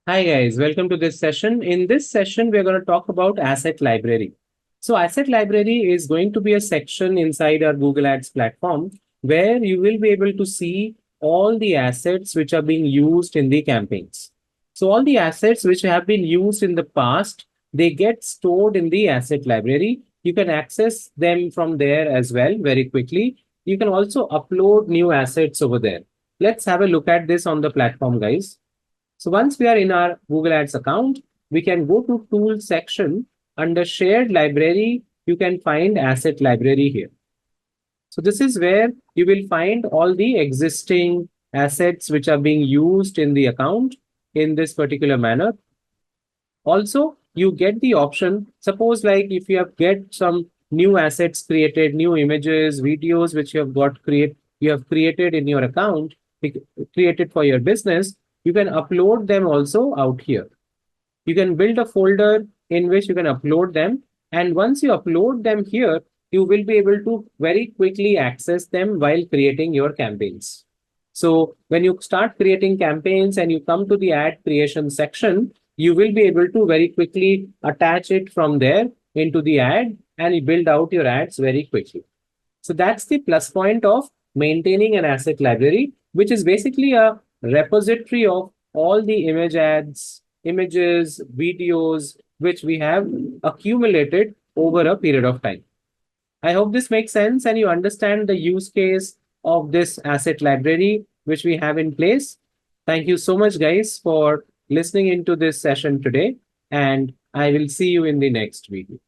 Hi guys, welcome to this session. In this session, we're going to talk about asset library. So asset library is going to be a section inside our Google Ads platform where you will be able to see all the assets which are being used in the campaigns. So all the assets which have been used in the past, they get stored in the asset library. You can access them from there as well very quickly. You can also upload new assets over there. Let's have a look at this on the platform, guys. So once we are in our Google Ads account, we can go to Tools section. Under Shared Library, you can find Asset Library here. So this is where you will find all the existing assets which are being used in the account in this particular manner. Also, you get the option, suppose like if you have get some new assets created, new images, videos which you have created in your account, created for your business, you can upload them also out here. You can build a folder in which you can upload them. And once you upload them here, you will be able to very quickly access them while creating your campaigns. So when you start creating campaigns and you come to the ad creation section, you will be able to very quickly attach it from there into the ad and you build out your ads very quickly. So that's the plus point of maintaining an asset library, which is basically a repository of all the image ads, images, videos, which we have accumulated over a period of time. I hope this makes sense and you understand the use case of this asset library, which we have in place. Thank you so much, guys, for listening into this session today. And I will see you in the next video.